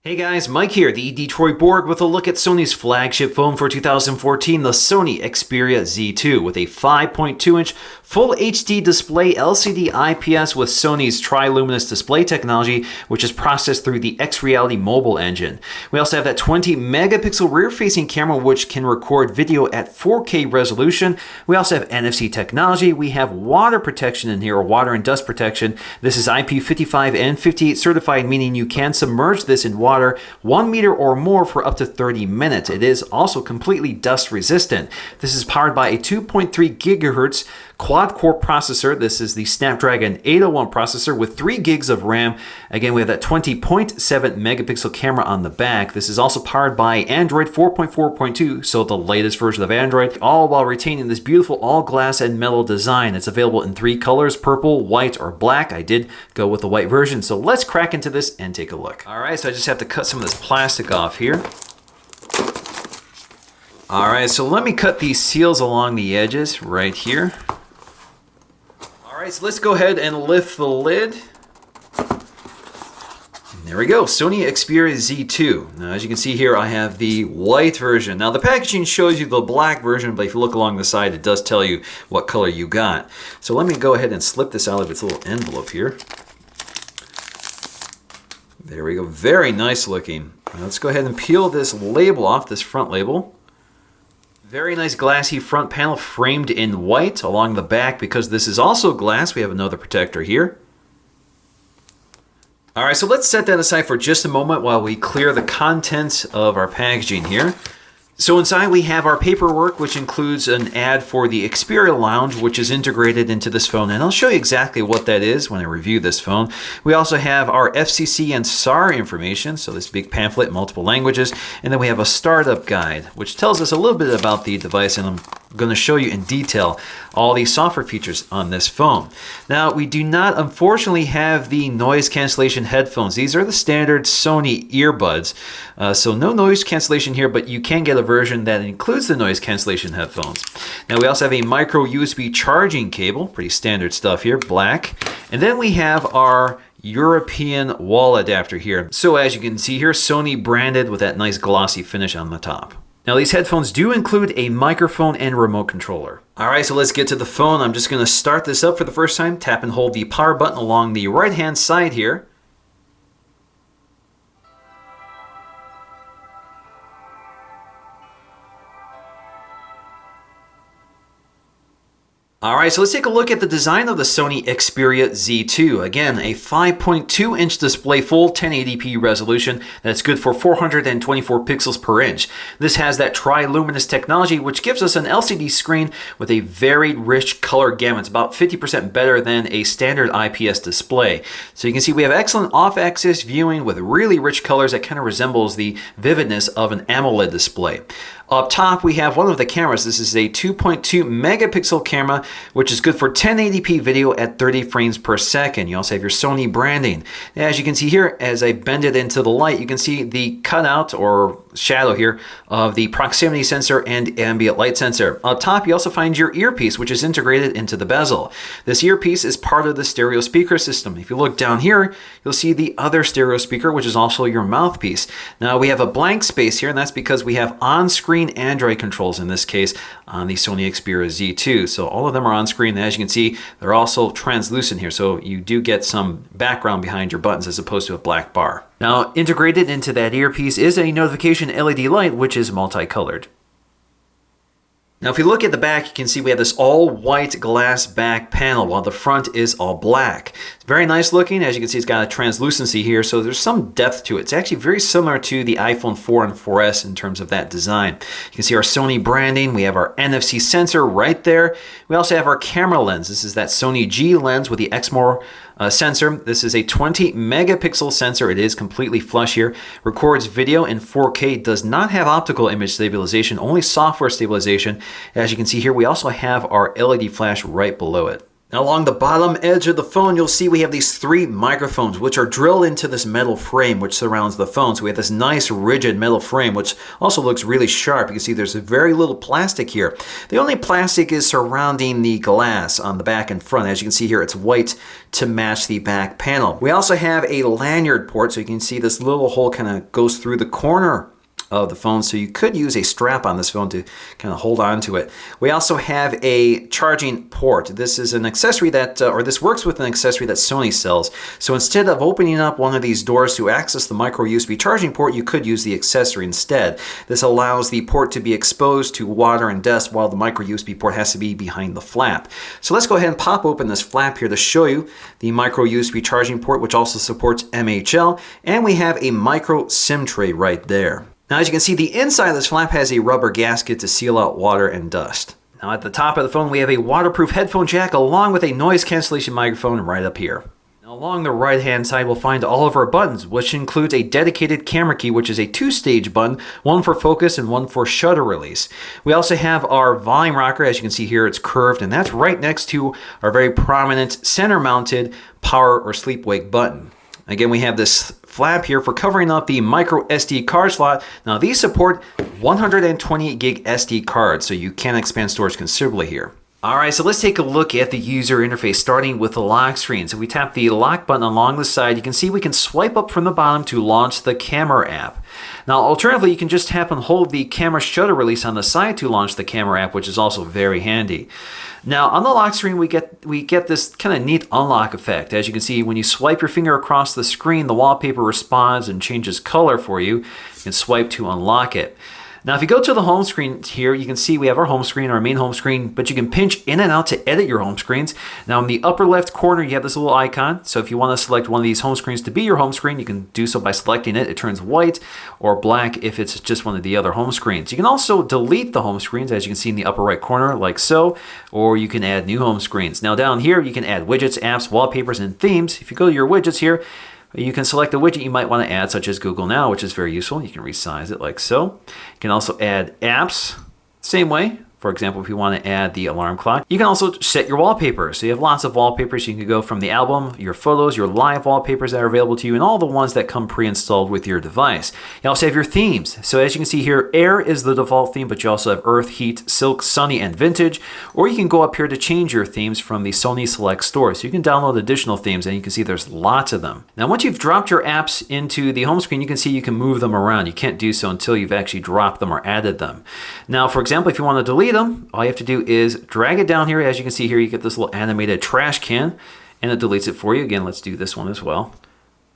Hey guys, Mike here, the Detroit Borg, with a look at Sony's flagship phone for 2014, the Sony Xperia Z2, with a 5.2-inch Full HD display LCD IPS with Sony's tri-luminous display technology, which is processed through the X-Reality mobile engine. We also have that 20-megapixel rear-facing camera, which can record video at 4K resolution. We also have NFC technology. We have water protection in here, or water and dust protection. This is IP55 and 58 certified, meaning you can submerge this in water 1 meter or more for up to 30 minutes. It is also completely dust resistant. This is powered by a 2.3 gigahertz quad-core processor. This is the Snapdragon 801 processor with 3 gigs of RAM. Again, we have that 20.7 megapixel camera on the back. This is also powered by Android 4.4.2, so the latest version of Android, all while retaining this beautiful all glass and metal design. It's available in 3 colors, purple, white, or black. I did go with the white version, so let's crack into this and take a look. All right, so I just have to cut some of this plastic off here. All right, so let me cut these seals along the edges right here. All right, so let's go ahead and lift the lid. And there we go, Sony Xperia Z2. Now, as you can see here, I have the white version. Now, the packaging shows you the black version, but if you look along the side, it does tell you what color you got. So let me go ahead and slip this out of its little envelope here. There we go, very nice looking. Now, let's go ahead and peel this label off, this front label. Very nice glassy front panel framed in white along the back. Because this is also glass, we have another protector here. All right, so let's set that aside for just a moment while we clear the contents of our packaging here. So inside we have our paperwork, which includes an ad for the Xperia Lounge, which is integrated into this phone. And I'll show you exactly what that is when I review this phone. We also have our FCC and SAR information, so this big pamphlet, multiple languages. And then we have a startup guide, which tells us a little bit about the device, and I'm going to show you in detail all the software features on this phone. Now, we do not, unfortunately, have the noise cancellation headphones. These are the standard Sony earbuds, so no noise cancellation here, but you can get a version that includes the noise cancellation headphones. Now, we also have a micro USB charging cable, pretty standard stuff here, black. And then we have our European wall adapter here. So as you can see here, Sony branded with that nice glossy finish on the top. Now, these headphones do include a microphone and remote controller. All right, so let's get to the phone. I'm just going to start this up for the first time. Tap and hold the power button along the right-hand side here. All right, so let's take a look at the design of the Sony Xperia Z2. Again, a 5.2-inch display, full 1080p resolution that's good for 424 pixels per inch. This has that tri-luminous technology, which gives us an LCD screen with a very rich color gamut. It's about 50% better than a standard IPS display. So you can see we have excellent off-axis viewing with really rich colors that kind of resembles the vividness of an AMOLED display. Up top, we have one of the cameras. This is a 2.2 megapixel camera, which is good for 1080p video at 30 frames per second. You also have your Sony branding. As you can see here, as I bend it into the light, you can see the cutout or shadow here of the proximity sensor and ambient light sensor. Up top, you also find your earpiece, which is integrated into the bezel. This earpiece is part of the stereo speaker system. If you look down here, you'll see the other stereo speaker, which is also your mouthpiece. Now, we have a blank space here, and that's because we have on-screen Android controls in this case on the Sony Xperia Z2. So all of them are on screen. And as you can see, they're also translucent here. So you do get some background behind your buttons as opposed to a black bar. Now, integrated into that earpiece is a notification LED light, which is multicolored. Now, if you look at the back, you can see we have this all-white glass back panel, while the front is all black. It's very nice looking. As you can see, it's got a translucency here, so there's some depth to it. It's actually very similar to the iPhone 4 and 4S in terms of that design. You can see our Sony branding. We have our NFC sensor right there. We also have our camera lens. This is that Sony G lens with the Exmor sensor. This is a 20 megapixel sensor. It is completely flush here. Records video in 4K. Does not have optical image stabilization, only software stabilization. As you can see here, we also have our LED flash right below it. Now along the bottom edge of the phone, you'll see we have these 3 microphones, which are drilled into this metal frame which surrounds the phone. So we have this nice rigid metal frame, which also looks really sharp. You can see there's very little plastic here. The only plastic is surrounding the glass on the back and front. As you can see here, it's white to match the back panel. We also have a lanyard port, so you can see this little hole kind of goes through the corner of the phone, so you could use a strap on this phone to kind of hold on to it. We also have a charging port. This is an accessory that, or this works with an accessory that Sony sells. So instead of opening up one of these doors to access the micro USB charging port, you could use the accessory instead. This allows the port to be exposed to water and dust while the micro USB port has to be behind the flap. So let's go ahead and pop open this flap here to show you the micro USB charging port, which also supports MHL, and we have a micro SIM tray right there. Now, as you can see, the inside of this flap has a rubber gasket to seal out water and dust. Now, at the top of the phone, we have a waterproof headphone jack along with a noise cancellation microphone right up here. Now, along the right-hand side, we'll find all of our buttons, which includes a dedicated camera key, which is a 2-stage button, one for focus and one for shutter release. We also have our volume rocker. As you can see here, it's curved, and that's right next to our very prominent center-mounted power or sleep-wake button. Again, we have this flap here for covering up the micro SD card slot. Now these support 128 gig SD cards, so you can expand storage considerably here. Alright, so let's take a look at the user interface, starting with the lock screen. So we tap the lock button along the side. You can see we can swipe up from the bottom to launch the camera app. Now alternatively, you can just tap and hold the camera shutter release on the side to launch the camera app, which is also very handy. Now on the lock screen, we get this kind of neat unlock effect. As you can see, when you swipe your finger across the screen, the wallpaper responds and changes color for you. You can swipe to unlock it. Now, if you go to the home screen here, you can see we have our home screen, our main home screen, but you can pinch in and out to edit your home screens. Now, in the upper left corner, you have this little icon. So if you want to select one of these home screens to be your home screen, you can do so by selecting it. It turns white or black if it's just one of the other home screens. You can also delete the home screens, as you can see in the upper right corner, like so, or you can add new home screens. Now, down here, you can add widgets, apps, wallpapers, and themes. If you go to your widgets here, you can select a widget you might want to add, such as Google Now, which is very useful. You can resize it like so. You can also add apps, same way. For example, if you want to add the alarm clock. You can also set your wallpapers. So you have lots of wallpapers. You can go from the album, your photos, your live wallpapers that are available to you, and all the ones that come pre-installed with your device. You also have your themes. So as you can see here, Air is the default theme, but you also have Earth, Heat, Silk, Sunny, and Vintage. Or you can go up here to change your themes from the Sony Select store. So you can download additional themes, and you can see there's lots of them. Now, once you've dropped your apps into the home screen, you can see you can move them around. You can't do so until you've actually dropped them or added them. Now, for example, if you want to delete them, all you have to do is drag it down here. As you can see here, you get this little animated trash can, and it deletes it for you. Again, let's do this one as well.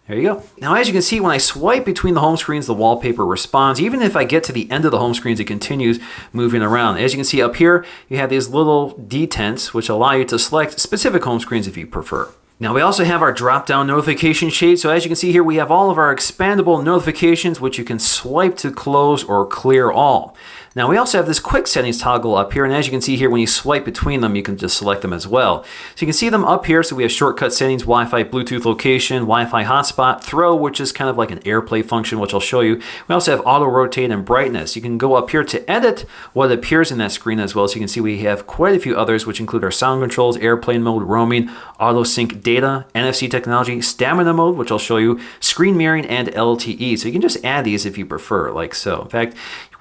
There you go. Now, as you can see, when I swipe between the home screens, the wallpaper responds. Even if I get to the end of the home screens, it continues moving around. As you can see up here, you have these little detents, which allow you to select specific home screens if you prefer. Now we also have our drop-down notification shade. So as you can see here, we have all of our expandable notifications, which you can swipe to close or clear all. Now we also have this quick settings toggle up here, and as you can see here, when you swipe between them, you can just select them as well. So you can see them up here. So we have shortcut settings, Wi-Fi, Bluetooth location, Wi-Fi hotspot, throw, which is kind of like an AirPlay function, which I'll show you. We also have auto rotate and brightness. You can go up here to edit what appears in that screen as well. So you can see we have quite a few others, which include our sound controls, airplane mode, roaming, auto sync data, NFC technology, stamina mode, which I'll show you, screen mirroring, and LTE. So you can just add these if you prefer, like so. In fact,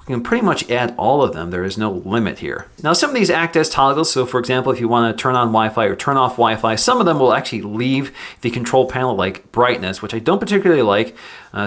you can pretty much add all of them. There is no limit here. Now, some of these act as toggles. So for example, if you want to turn on Wi-Fi or turn off Wi-Fi, some of them will actually leave the control panel, like brightness, which I don't particularly like.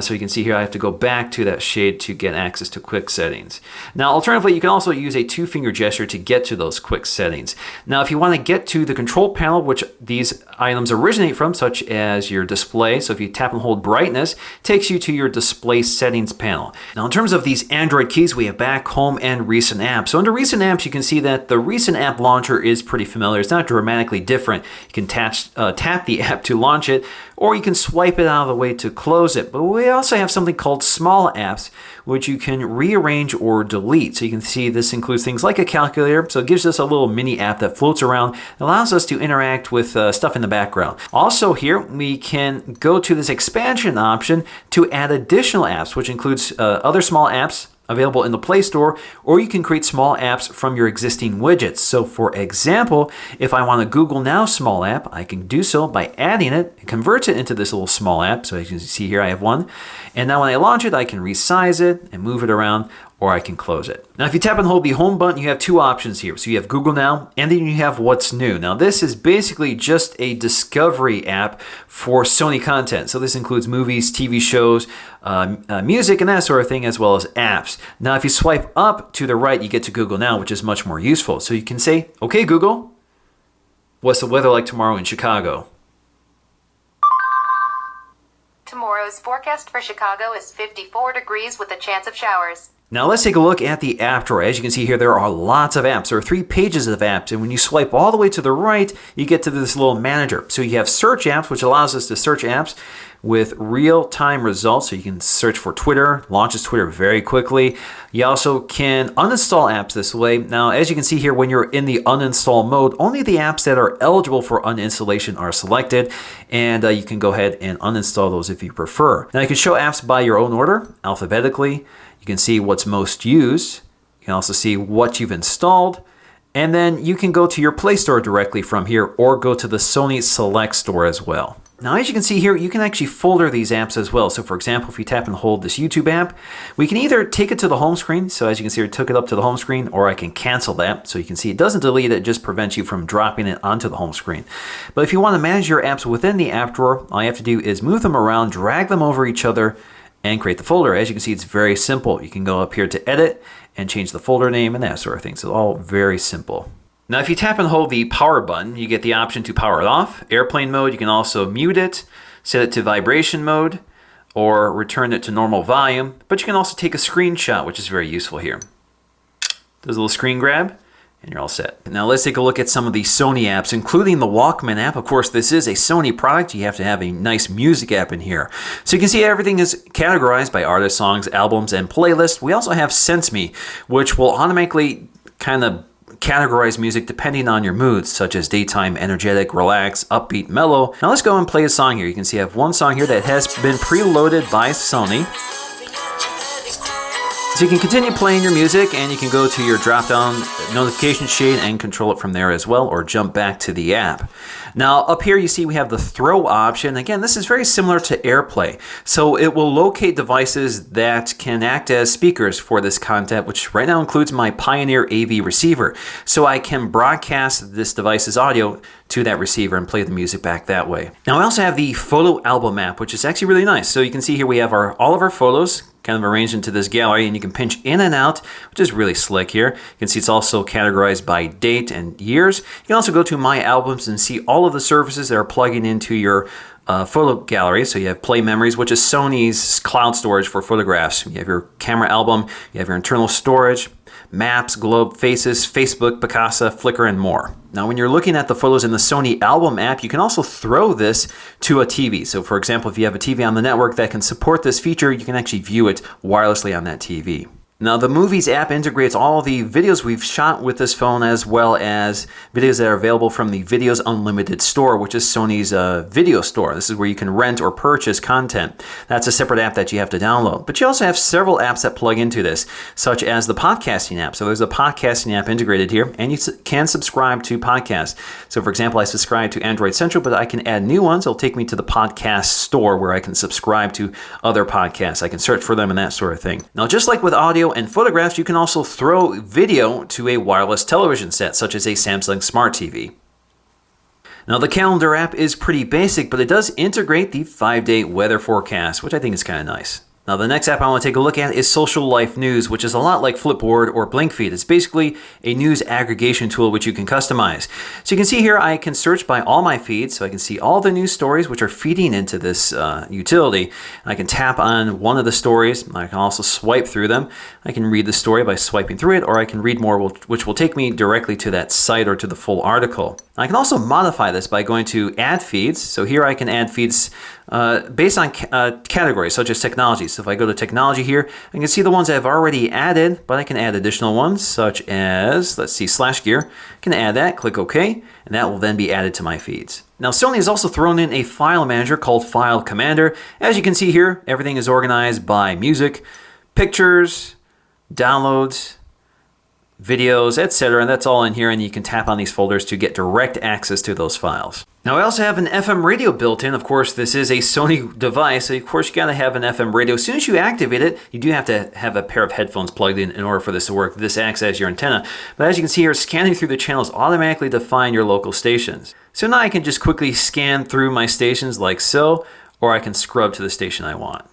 So you can see here, I have to go back to that shade to get access to quick settings. Now, alternatively, you can also use a 2-finger gesture to get to those quick settings. Now, if you want to get to the control panel, which these items originate from, such as your display, so if you tap and hold brightness, it takes you to your display settings panel. Now, in terms of these Android keys, we have back, home, and recent apps. So under recent apps, you can see that the recent app launcher is pretty familiar. It's not dramatically different. You can tap the app to launch it, or you can swipe it out of the way to close it. But we also have something called small apps, which you can rearrange or delete. So you can see this includes things like a calculator. So it gives us a little mini app that floats around, allows us to interact with stuff in the background. Also here, we can go to this expansion option to add additional apps, which includes other small apps, available in the Play Store, or you can create small apps from your existing widgets. So for example, if I want a Google Now small app, I can do so by adding it, convert it into this little small app. So as you can see here, I have one. And now when I launch it, I can resize it and move it around, or I can close it. Now, if you tap and hold the home button, you have two options here. So you have Google Now, and then you have What's New. Now, this is basically just a discovery app for Sony content. So this includes movies, TV shows, music, and that sort of thing, as well as apps. Now, if you swipe up to the right, you get to Google Now, which is much more useful. So you can say, okay, Google, what's the weather like tomorrow in Chicago? Tomorrow's forecast for Chicago is 54 degrees with a chance of showers. Now let's take a look at the app drawer. As you can see here, there are lots of apps. There are 3 pages of apps, and when you swipe all the way to the right, you get to this little manager. So you have search apps, which allows us to search apps with real-time results. So you can search for Twitter, launches Twitter very quickly. You also can uninstall apps this way. Now, as you can see here, when you're in the uninstall mode, only the apps that are eligible for uninstallation are selected, and you can go ahead and uninstall those if you prefer. Now, you can show apps by your own order, alphabetically. You can see what's most used. You can also see what you've installed. And then you can go to your Play Store directly from here, or go to the Sony Select Store as well. Now, as you can see here, you can actually folder these apps as well. So for example, if you tap and hold this YouTube app, we can either take it to the home screen. So as you can see, I took it up to the home screen, or I can cancel that. So you can see it doesn't delete it, just prevents you from dropping it onto the home screen. But if you want to manage your apps within the app drawer, all you have to do is move them around, drag them over each other, and create the folder. As you can see, it's very simple. You can go up here to edit and change the folder name and that sort of thing. So all very simple. Now, if you tap and hold the power button, you get the option to power it off, airplane mode. You can also mute it, set it to vibration mode, or return it to normal volume. But you can also take a screenshot, which is very useful here. Does a little screen grab, and you're all set. Now let's take a look at some of the Sony apps, including the Walkman app. Of course, this is a Sony product. You have to have a nice music app in here. So you can see everything is categorized by artists, songs, albums, and playlists. We also have Sense Me, which will automatically kind of categorize music depending on your moods, such as daytime, energetic, relax, upbeat, mellow. Now let's go and play a song here. You can see I have one song here that has been preloaded by Sony. So you can continue playing your music, and you can go to your drop-down notification shade and control it from there as well, or jump back to the app. Now up here you see we have the throw option. Again, this is very similar to AirPlay. So it will locate devices that can act as speakers for this content, which right now includes my Pioneer AV receiver. So I can broadcast this device's audio to that receiver and play the music back that way. Now I also have the photo album app, which is actually really nice. So you can see here we have all of our photos kind of arranged into this gallery, and you can pinch in and out, which is really slick here. You can see it's also categorized by date and years. You can also go to My Albums and see all of the services that are plugging into your photo gallery. So you have Play Memories, which is Sony's cloud storage for photographs. You have your camera album, you have your internal storage, Maps, Globe, Faces, Facebook, Picasa, Flickr, and more. Now, when you're looking at the photos in the Sony Album app, you can also throw this to a TV. So for example, if you have a TV on the network that can support this feature, you can actually view it wirelessly on that TV. Now, the Movies app integrates all the videos we've shot with this phone, as well as videos that are available from the Videos Unlimited store, which is Sony's video store. This is where you can rent or purchase content. That's a separate app that you have to download. But you also have several apps that plug into this, such as the podcasting app. So there's a podcasting app integrated here, and you can subscribe to podcasts. So for example, I subscribe to Android Central, but I can add new ones. It'll take me to the podcast store where I can subscribe to other podcasts. I can search for them and that sort of thing. Now, just like with audio and photographs, you can also throw video to a wireless television set, such as a Samsung Smart TV. Now, the calendar app is pretty basic, but it does integrate the 5-day weather forecast, which I think is kind of nice. Now, the next app I want to take a look at is Social Life News, which is a lot like Flipboard or Blinkfeed. It's basically a news aggregation tool which you can customize. So you can see here I can search by all my feeds, so I can see all the news stories which are feeding into this utility. I can tap on one of the stories. I can also swipe through them. I can read the story by swiping through it, or I can read more, which will take me directly to that site or to the full article. I can also modify this by going to Add Feeds. So here I can add feeds based on categories such as technology. So if I go to technology here, I can see the ones I've already added, but I can add additional ones such as, let's see, /gear. I can add that, click OK, and that will then be added to my feeds. Now, Sony has also thrown in a file manager called File Commander. As you can see here, everything is organized by music, pictures, downloads, videos, etc. And that's all in here, and you can tap on these folders to get direct access to those files. Now I also have an FM radio built in. Of course, this is a Sony device, so of course you gotta have an FM radio. As soon as you activate it, you do have to have a pair of headphones plugged in order for this to work. This acts as your antenna. But as you can see here, scanning through the channels automatically define your local stations. So now I can just quickly scan through my stations like so, or I can scrub to the station I want.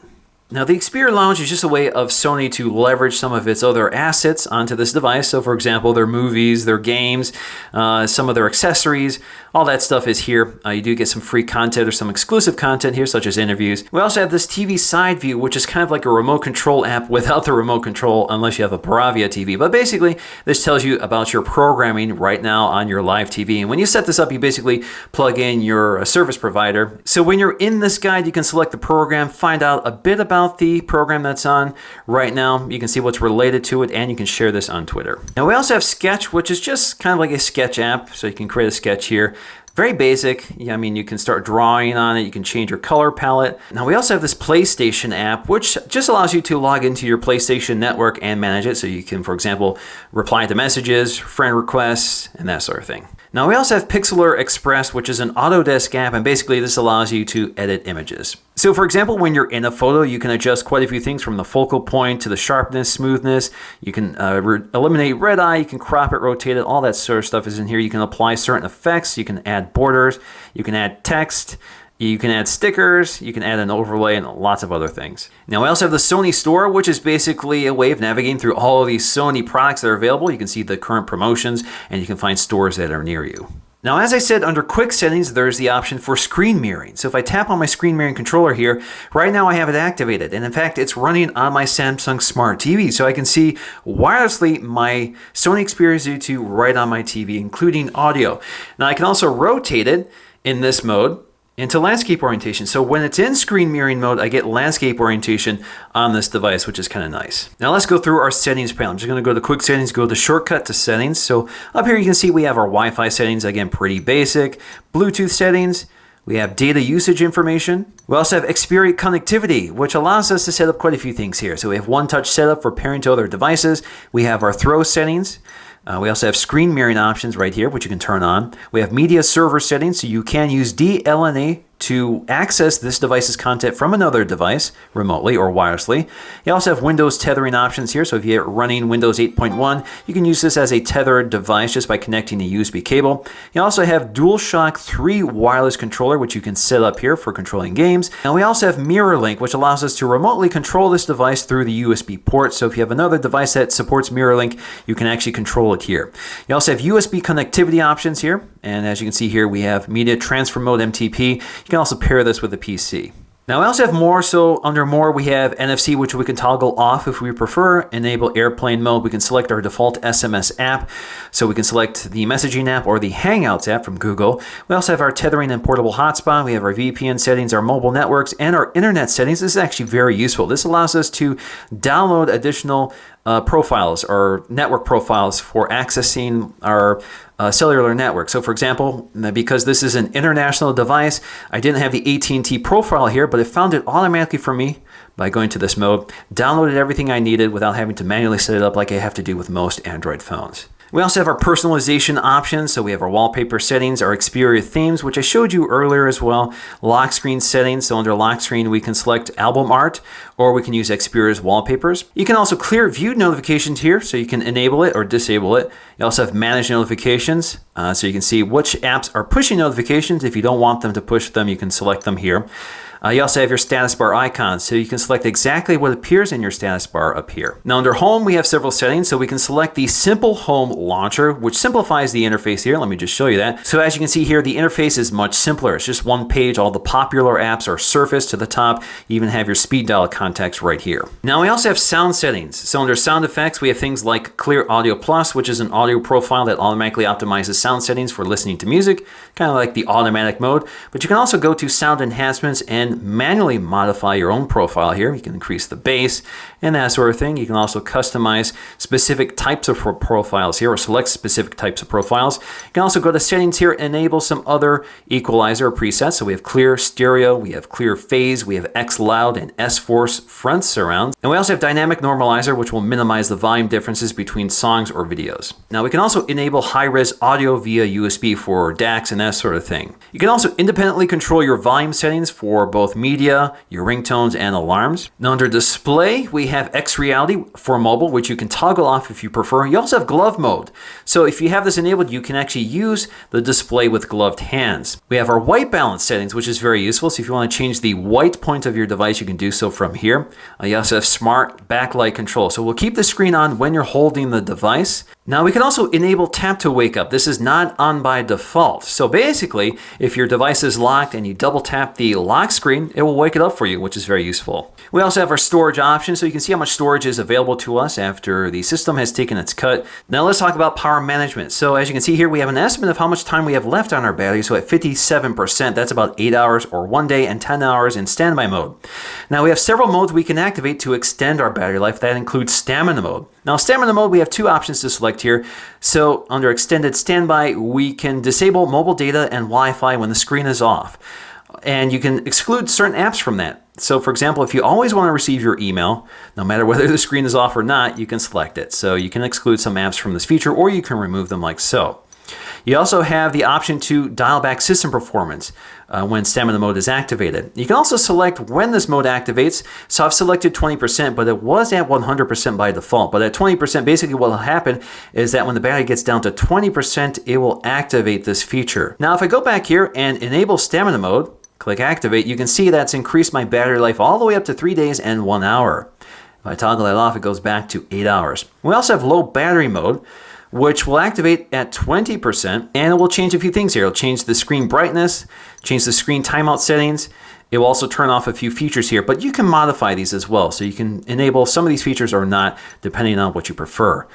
Now the Xperia Lounge is just a way of Sony to leverage some of its other assets onto this device. So for example, their movies, their games, some of their accessories, all that stuff is here. You do get some free content or some exclusive content here, such as interviews. We also have this TV side view, which is kind of like a remote control app without the remote control, unless you have a Bravia TV. But basically, this tells you about your programming right now on your live TV. And when you set this up, you basically plug in your service provider. So when you're in this guide, you can select the program, find out a bit about the program that's on right now. You can see what's related to it, and you can share this on Twitter. Now we also have Sketch, which is just kind of like a sketch app. So you can create a sketch here. Very basic. I mean, you can start drawing on it. You can change your color palette. Now we also have this PlayStation app, which just allows you to log into your PlayStation network and manage it. So you can, for example, reply to messages, friend requests, and that sort of thing. Now we also have Pixlr Express, which is an Autodesk app, and basically this allows you to edit images. So for example, when you're in a photo, you can adjust quite a few things from the focal point to the sharpness, smoothness. You can eliminate red eye, you can crop it, rotate it, all that sort of stuff is in here. You can apply certain effects, you can add borders, you can add text, you can add stickers, you can add an overlay, and lots of other things. Now we also have the Sony Store, which is basically a way of navigating through all of these Sony products that are available. You can see the current promotions, and you can find stores that are near you. Now, as I said, under quick settings, there's the option for screen mirroring. So if I tap on my screen mirroring controller here, right now I have it activated. And in fact, it's running on my Samsung Smart TV. So I can see wirelessly my Sony Xperia Z2 right on my TV, including audio. Now I can also rotate it in this mode into landscape orientation. So when it's in screen mirroring mode, I get landscape orientation on this device, which is kind of nice. Now let's go through our settings panel. I'm just going to go to quick settings, go to shortcut to settings. So up here you can see we have our Wi-Fi settings, again, pretty basic. Bluetooth settings. We have data usage information. We also have Xperia connectivity, which allows us to set up quite a few things here. So we have one-touch setup for pairing to other devices. We have our throw settings. We also have screen mirroring options right here, which you can turn on. We have media server settings, so you can use DLNA to access this device's content from another device remotely or wirelessly. You also have Windows tethering options here, so if you're running Windows 8.1, you can use this as a tethered device just by connecting a USB cable. You also have DualShock 3 wireless controller, which you can set up here for controlling games. And we also have Mirror Link, which allows us to remotely control this device through the USB port. So if you have another device that supports Mirror Link, you can actually control it here. You also have USB connectivity options here. And as you can see here, we have media transfer mode MTP. You can also pair this with a PC. Now we also have more, so under more we have NFC, which we can toggle off if we prefer. Enable airplane mode, we can select our default SMS app. So we can select the messaging app or the Hangouts app from Google. We also have our tethering and portable hotspot. We have our VPN settings, our mobile networks, and our internet settings. This is actually very useful. This allows us to download additional profiles or network profiles for accessing our cellular network. So for example, because this is an international device, I didn't have the AT&T profile here, but it found it automatically for me by going to this mode, downloaded everything I needed without having to manually set it up like I have to do with most Android phones. We also have our personalization options. So we have our wallpaper settings, our Xperia themes, which I showed you earlier as well. Lock screen settings. So under lock screen, we can select album art, or we can use Xperia's wallpapers. You can also clear viewed notifications here, so you can enable it or disable it. You also have manage notifications, so you can see which apps are pushing notifications. If you don't want them to push them, you can select them here. You also have your status bar icons, so you can select exactly what appears in your status bar up here. Now under home, we have several settings, so we can select the Simple Home Launcher, which simplifies the interface here. Let me just show you that. So as you can see here, the interface is much simpler. It's just one page. All the popular apps are surfaced to the top. You even have your speed dial context right here. Now we also have sound settings. So under sound effects, we have things like Clear Audio Plus, which is an audio profile that automatically optimizes sound settings for listening to music, kind of like the automatic mode. But you can also go to sound enhancements and can manually modify your own profile here. You can increase the base and that sort of thing. You can also customize specific types of profiles here, or select specific types of profiles. You can also go to settings here, enable some other equalizer presets. So we have clear stereo, we have clear phase, we have X loud and S force front surround. And we also have dynamic normalizer, which will minimize the volume differences between songs or videos. Now we can also enable high-res audio via USB for DACs and that sort of thing. You can also independently control your volume settings for both media, your ringtones, and alarms. Now under display, we have X Reality for mobile, which you can toggle off if you prefer. You also have glove mode. So if you have this enabled, you can actually use the display with gloved hands. We have our white balance settings, which is very useful. So if you want to change the white point of your device, you can do so from here. You also have smart backlight control. So we'll keep the screen on when you're holding the device. Now we can also enable tap to wake up. This is not on by default. So basically, if your device is locked and you double tap the lock screen, it will wake it up for you, which is very useful. We also have our storage options, so you can see how much storage is available to us after the system has taken its cut. Now let's talk about power management. So as you can see here, we have an estimate of how much time we have left on our battery. So at 57%, that's about 8 hours or 1 day and 10 hours in standby mode. Now we have several modes we can activate to extend our battery life. That includes stamina mode. Now stamina mode, we have two options to select here. So under extended standby, we can disable mobile data and Wi-Fi when the screen is off. And you can exclude certain apps from that. So for example, if you always want to receive your email, no matter whether the screen is off or not, you can select it. So you can exclude some apps from this feature, or you can remove them like so. You also have the option to dial back system performance when stamina mode is activated. You can also select when this mode activates. So I've selected 20%, but it was at 100% by default. But at 20%, basically what will happen is that when the battery gets down to 20%, it will activate this feature. Now, if I go back here and enable stamina mode, click activate, you can see that's increased my battery life all the way up to 3 days and 1 hour. If I toggle that off, it goes back to 8 hours. We also have low battery mode, which will activate at 20%, and it will change a few things here. It'll change the screen brightness, change the screen timeout settings. It will also turn off a few features here, but you can modify these as well. So you can enable some of these features or not, depending on what you prefer.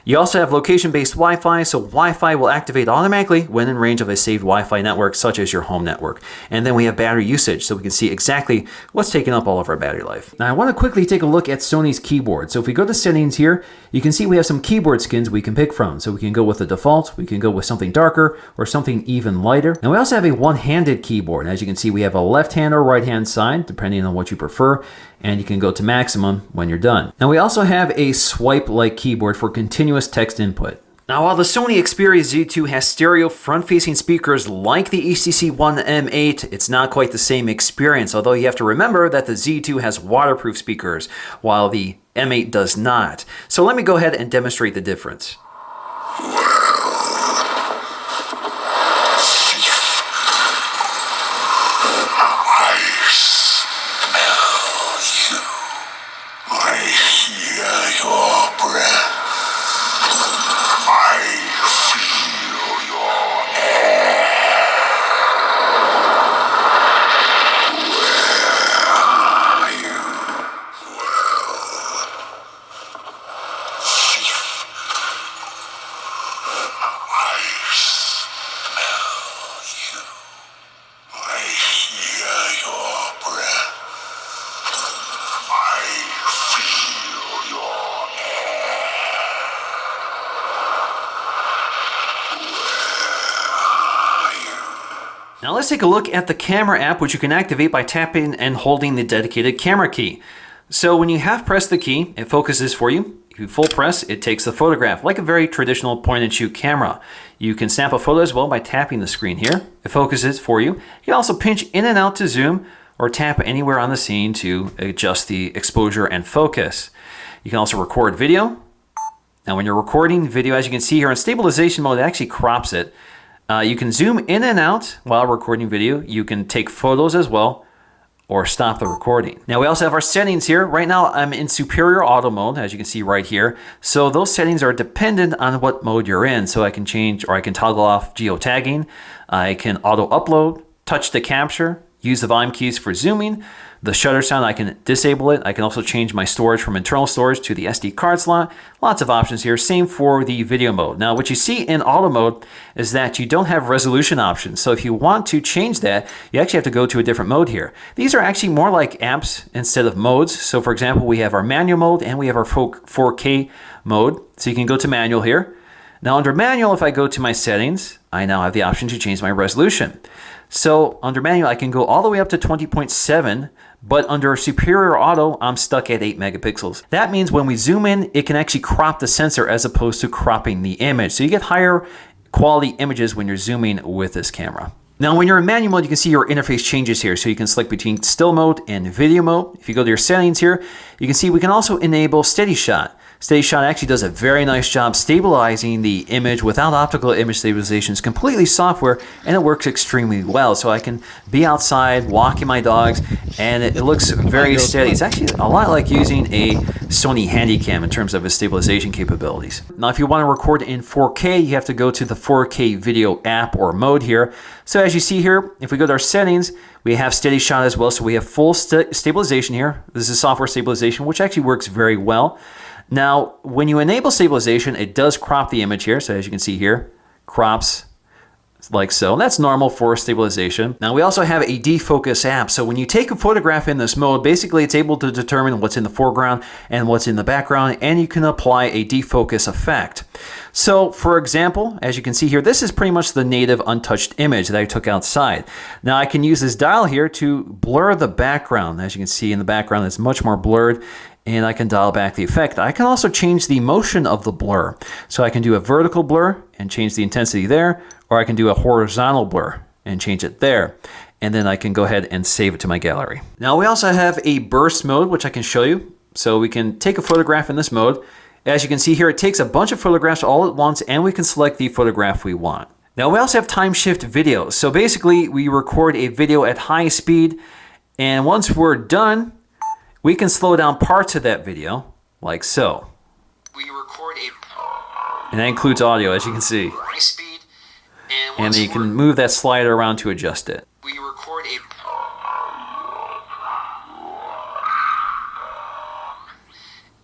You also have location-based Wi-Fi, so Wi-Fi will activate automatically when in range of a saved Wi-Fi network, such as your home network. And then we have battery usage, so we can see exactly what's taking up all of our battery life. Now I want to quickly take a look at Sony's keyboard. So if we go to settings here, you can see we have some keyboard skins we can pick from. So we can go with the default, we can go with something darker, or something even lighter. And we also have a one-handed keyboard. As you can see, we have a left hand or right hand side, depending on what you prefer. And you can go to maximum when you're done. Now we also have a swipe-like keyboard for continuous text input. Now while the Sony Xperia Z2 has stereo front-facing speakers like the HTC One M8, it's not quite the same experience, although you have to remember that the Z2 has waterproof speakers, while the M8 does not. So let me go ahead and demonstrate the difference. Now let's take a look at the camera app, which you can activate by tapping and holding the dedicated camera key. So when you have pressed the key, it focuses for you. If you full press, it takes the photograph, like a very traditional point and shoot camera. You can snap a photo as well by tapping the screen here. It focuses for you. You can also pinch in and out to zoom, or tap anywhere on the scene to adjust the exposure and focus. You can also record video. Now when you're recording video, as you can see here in stabilization mode, it actually crops it. You can zoom in and out while recording video. You can take photos as well, or stop the recording. Now we also have our settings here. Right now I'm in superior auto mode, as you can see right here. So those settings are dependent on what mode you're in. So I can change, or I can toggle off geotagging. I can auto upload, touch to capture, use the volume keys for zooming. The shutter sound, I can disable it. I can also change my storage from internal storage to the SD card slot. Lots of options here. Same for the video mode. Now, what you see in auto mode is that you don't have resolution options. So if you want to change that, you actually have to go to a different mode here. These are actually more like apps instead of modes. So for example, we have our manual mode and we have our 4K mode. So you can go to manual here. Now under manual, if I go to my settings, I now have the option to change my resolution. So under manual, I can go all the way up to 20.7, but under superior auto, I'm stuck at 8 megapixels. That means when we zoom in, it can actually crop the sensor as opposed to cropping the image. So you get higher quality images when you're zooming with this camera. Now, when you're in manual mode, you can see your interface changes here. So you can select between still mode and video mode. If you go to your settings here, you can see we can also enable steady shot. Steady shot actually does a very nice job stabilizing the image without optical image stabilization. It's completely software and it works extremely well. So I can be outside walking my dogs and it looks very steady. It's actually a lot like using a Sony Handycam in terms of its stabilization capabilities. Now, if you want to record in 4K, you have to go to the 4K video app or mode here. So as you see here, if we go to our settings, we have steady shot as well. So we have full stabilization here. This is software stabilization, which actually works very well. Now, when you enable stabilization, it does crop the image here. So as you can see here, crops like so. That's normal for stabilization. Now, we also have a defocus app. So when you take a photograph in this mode, basically it's able to determine what's in the foreground and what's in the background, and you can apply a defocus effect. So for example, as you can see here, this is pretty much the native untouched image that I took outside. Now I can use this dial here to blur the background. As you can see in the background, it's much more blurred, and I can dial back the effect. I can also change the motion of the blur. So I can do a vertical blur and change the intensity there, or I can do a horizontal blur and change it there. And then I can go ahead and save it to my gallery. Now we also have a burst mode, which I can show you. So we can take a photograph in this mode. As you can see here, it takes a bunch of photographs all at once, and we can select the photograph we want. Now we also have time shift video. So basically we record a video at high speed, and once we're done, we can slow down parts of that video, like so. And that includes audio, as you can see. And you can move that slider around to adjust it.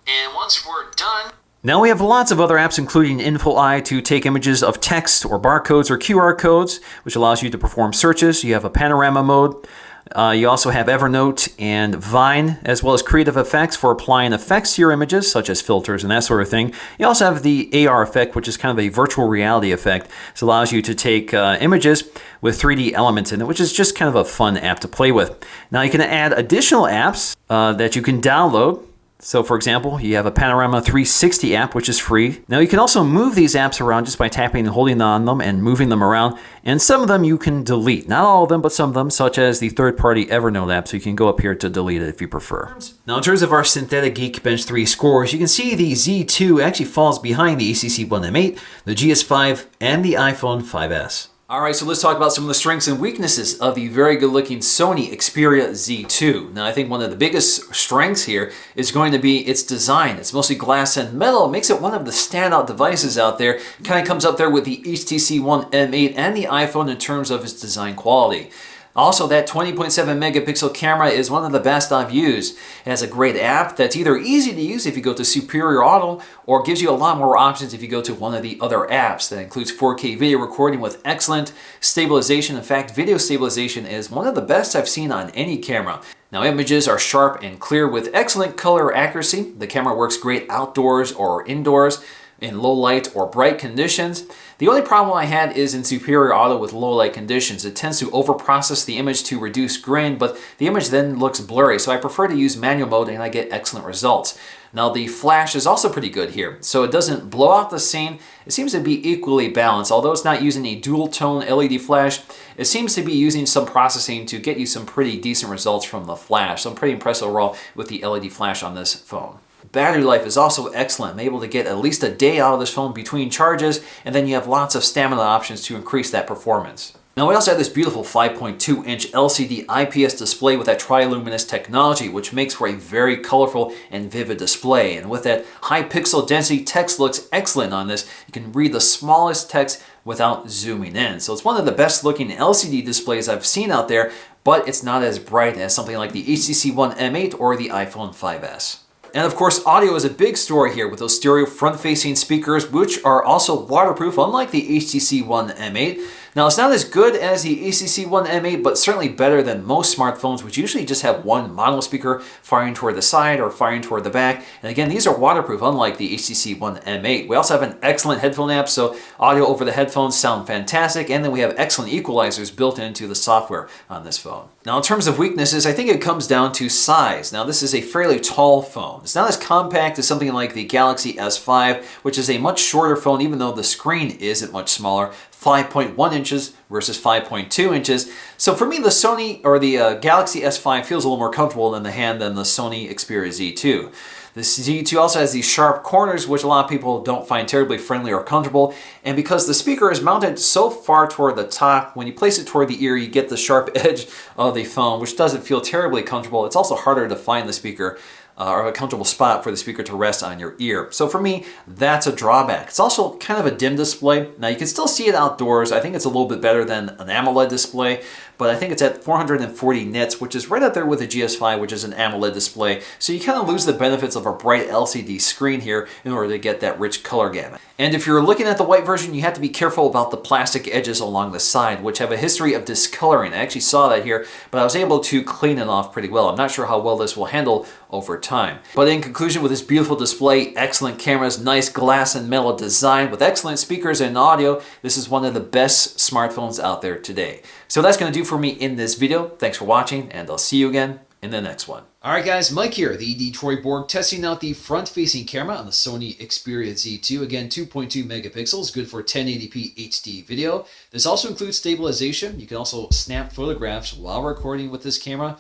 And once we're done, now we have lots of other apps, including InfoEye to take images of text or barcodes or QR codes, which allows you to perform searches. You have a panorama mode. You also have Evernote and Vine, as well as creative effects for applying effects to your images, such as filters and that sort of thing. You also have the AR effect, which is kind of a virtual reality effect. It allows you to take images with 3D elements in it, which is just kind of a fun app to play with. Now you can add additional apps that you can download. So for example, you have a Panorama 360 app, which is free. Now you can also move these apps around just by tapping and holding on them and moving them around. And some of them you can delete. Not all of them, but some of them, such as the third-party Evernote app. So you can go up here to delete it if you prefer. Now in terms of our Synthetic Geekbench 3 scores, you can see the Z2 actually falls behind the HTC One M8, the GS5, and the iPhone 5S. Alright, so let's talk about some of the strengths and weaknesses of the very good looking Sony Xperia Z2. Now I think one of the biggest strengths here is going to be its design. It's mostly glass and metal. It makes it one of the standout devices out there. It kind of comes up there with the HTC One M8 and the iPhone in terms of its design quality. Also, that 20.7 megapixel camera is one of the best I've used. It has a great app that's either easy to use if you go to Superior Auto, or gives you a lot more options if you go to one of the other apps. That includes 4K video recording with excellent stabilization. In fact, video stabilization is one of the best I've seen on any camera. Now, images are sharp and clear with excellent color accuracy. The camera works great outdoors or indoors, in low light or bright conditions. The only problem I had is in Superior Auto with low light conditions. It tends to overprocess the image to reduce grain, but the image then looks blurry, so I prefer to use manual mode and I get excellent results. Now the flash is also pretty good here, so it doesn't blow out the scene. It seems to be equally balanced. Although it's not using a dual tone LED flash, it seems to be using some processing to get you some pretty decent results from the flash. So I'm pretty impressed overall with the LED flash on this phone. Battery life is also excellent. I'm able to get at least a day out of this phone between charges, and then you have lots of stamina options to increase that performance. Now we also have this beautiful 5.2-inch LCD IPS display with that triluminous technology, which makes for a very colorful and vivid display. And with that high pixel density, text looks excellent on this. You can read the smallest text without zooming in. So it's one of the best looking LCD displays I've seen out there, but it's not as bright as something like the HTC One M8 or the iPhone 5S. And of course, audio is a big story here with those stereo front-facing speakers, which are also waterproof, unlike the HTC One M8. Now, it's not as good as the HTC One M8, but certainly better than most smartphones, which usually just have one mono speaker firing toward the side or firing toward the back. And again, these are waterproof, unlike the HTC One M8. We also have an excellent headphone app, so audio over the headphones sound fantastic, and then we have excellent equalizers built into the software on this phone. Now, in terms of weaknesses, I think it comes down to size. Now, this is a fairly tall phone. It's not as compact as something like the Galaxy S5, which is a much shorter phone, even though the screen isn't much smaller, 5.1 inches versus 5.2 inches. So for me, the Sony or the Galaxy S5 feels a little more comfortable in the hand than the Sony Xperia Z2. The Z2 also has these sharp corners, which a lot of people don't find terribly friendly or comfortable. And because the speaker is mounted so far toward the top, when you place it toward the ear, you get the sharp edge of the phone, which doesn't feel terribly comfortable. It's also harder to find the speaker or a comfortable spot for the speaker to rest on your ear. So for me, that's a drawback. It's also kind of a dim display. Now you can still see it outdoors. I think it's a little bit better than an AMOLED display, but I think it's at 440 nits, which is right up there with the GS5, which is an AMOLED display. So you kind of lose the benefits of a bright LCD screen here in order to get that rich color gamut. And if you're looking at the white version, you have to be careful about the plastic edges along the side, which have a history of discoloring. I actually saw that here, but I was able to clean it off pretty well. I'm not sure how well this will handle over time. But in conclusion, with this beautiful display, excellent cameras, nice glass and metal design, with excellent speakers and audio, this is one of the best smartphones out there today. So that's going to do for me in this video. Thanks for watching, and I'll see you again in the next one. Alright guys, Mike here, the Detroit Borg, testing out the front-facing camera on the Sony Xperia Z2. Again, 2.2 megapixels, good for 1080p HD video. This also includes stabilization. You can also snap photographs while recording with this camera.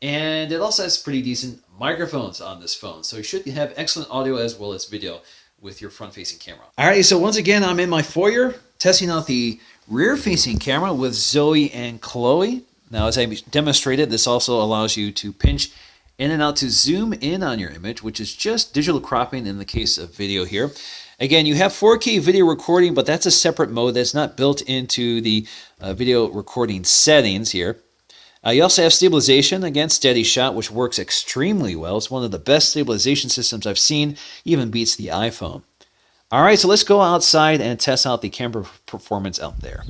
And it also has pretty decent microphones on this phone. So you should have excellent audio as well as video with your front-facing camera. Alright, so once again, I'm in my foyer, testing out the rear-facing camera with Zoe and Chloe. Now, as I demonstrated, this also allows you to pinch in and out to zoom in on your image, which is just digital cropping in the case of video here. Again, you have 4K video recording, but that's a separate mode that's not built into the video recording settings here. You also have stabilization, again, steady shot, which works extremely well. It's one of the best stabilization systems I've seen, even beats the iPhone. All right, so let's go outside and test out the camera performance out there.